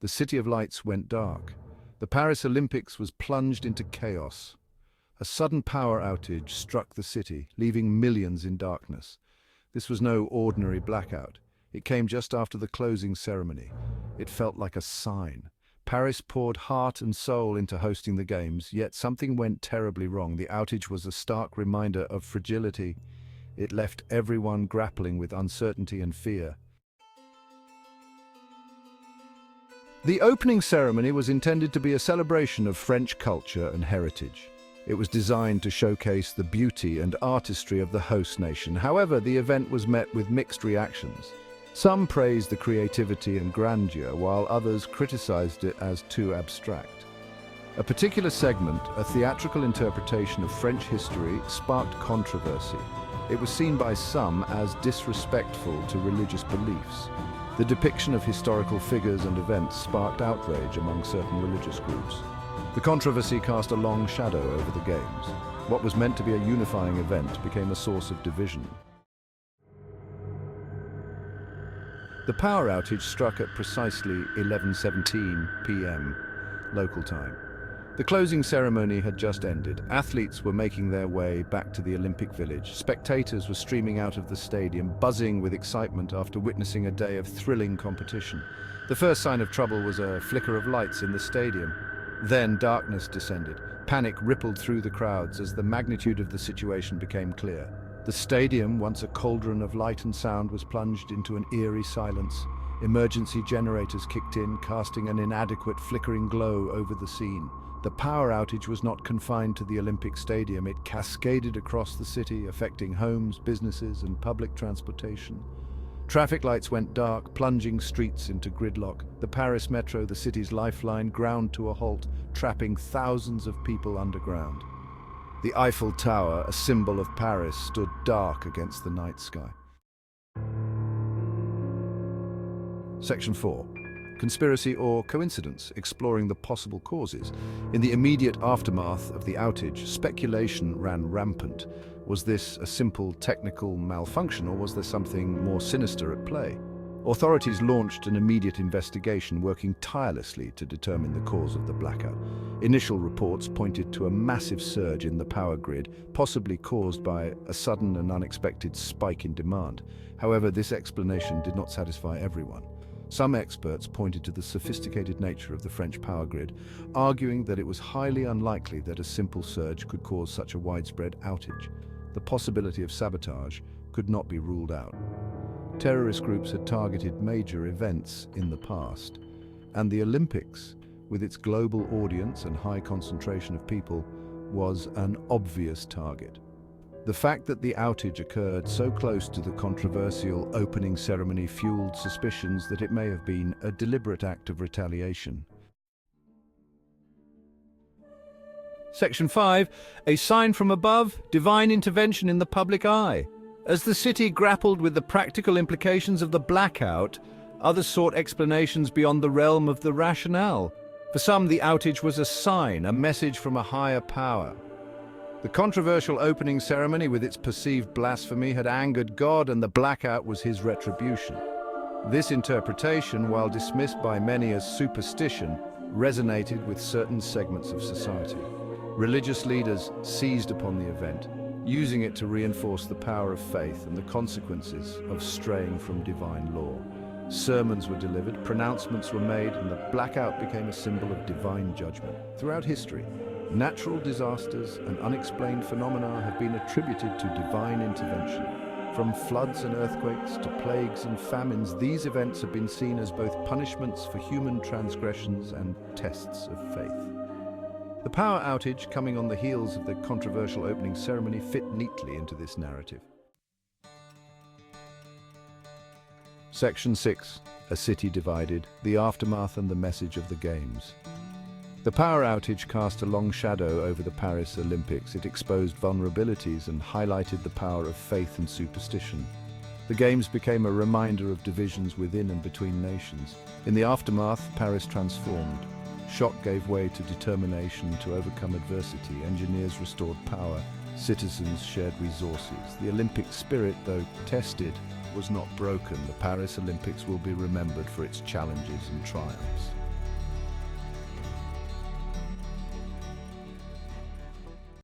The City of Lights went dark. The Paris Olympics was plunged into chaos. A sudden power outage struck the city, leaving millions in darkness. This was no ordinary blackout. It came just after the closing ceremony. It felt like a sign. Paris poured heart and soul into hosting the Games, yet something went terribly wrong. The outage was a stark reminder of fragility. It left everyone grappling with uncertainty and fear. The opening ceremony was intended to be a celebration of French culture and heritage. It was designed to showcase the beauty and artistry of the host nation. However, the event was met with mixed reactions. Some praised the creativity and grandeur, while others criticized it as too abstract. A particular segment, a theatrical interpretation of French history, sparked controversy. It was seen by some as disrespectful to religious beliefs. The depiction of historical figures and events sparked outrage among certain religious groups. The controversy cast a long shadow over the Games. What was meant to be a unifying event became a source of division. The power outage struck at precisely 11:17 p.m. local time. The closing ceremony had just ended. Athletes were making their way back to the Olympic Village. Spectators were streaming out of the stadium, buzzing with excitement after witnessing a day of thrilling competition. The first sign of trouble was a flicker of lights in the stadium. Then darkness descended. Panic rippled through the crowds as the magnitude of the situation became clear. The stadium, once a cauldron of light and sound, was plunged into an eerie silence. Emergency generators kicked in, casting an inadequate flickering glow over the scene. The power outage was not confined to the Olympic Stadium. It cascaded across the city, affecting homes, businesses, and public transportation. Traffic lights went dark, plunging streets into gridlock. The Paris metro, the city's lifeline, ground to a halt, trapping thousands of people underground. The Eiffel Tower, a symbol of Paris, stood dark against the night sky. Section 4. Conspiracy or coincidence, exploring the possible causes. In the immediate aftermath of the outage, speculation ran rampant. Was this a simple technical malfunction, or was there something more sinister at play? Authorities launched an immediate investigation, working tirelessly to determine the cause of the blackout. Initial reports pointed to a massive surge in the power grid, possibly caused by a sudden and unexpected spike in demand. However, this explanation did not satisfy everyone. Some experts pointed to the sophisticated nature of the French power grid, arguing that it was highly unlikely that a simple surge could cause such a widespread outage. The possibility of sabotage could not be ruled out. Terrorist groups had targeted major events in the past, and the Olympics, with its global audience and high concentration of people, was an obvious target. The fact that the outage occurred so close to the controversial opening ceremony fueled suspicions that it may have been a deliberate act of retaliation. Section 5. A sign from above, divine intervention in the public eye. As the city grappled with the practical implications of the blackout, others sought explanations beyond the realm of the rationale. For some, the outage was a sign, a message from a higher power. The controversial opening ceremony, with its perceived blasphemy, had angered God, and the blackout was his retribution. This interpretation, while dismissed by many as superstition, resonated with certain segments of society. Religious leaders seized upon the event, using it to reinforce the power of faith and the consequences of straying from divine law. Sermons were delivered, pronouncements were made, and the blackout became a symbol of divine judgment. Throughout history, natural disasters and unexplained phenomena have been attributed to divine intervention. From floods and earthquakes to plagues and famines, these events have been seen as both punishments for human transgressions and tests of faith. The power outage, coming on the heels of the controversial opening ceremony, fit neatly into this narrative. Section 6. A city divided, the aftermath and the message of the Games. The power outage cast a long shadow over the Paris Olympics. It exposed vulnerabilities and highlighted the power of faith and superstition. The Games became a reminder of divisions within and between nations. In the aftermath, Paris transformed. Shock gave way to determination to overcome adversity. Engineers restored power. Citizens shared resources. The Olympic spirit, though tested, was not broken. The Paris Olympics will be remembered for its challenges and triumphs.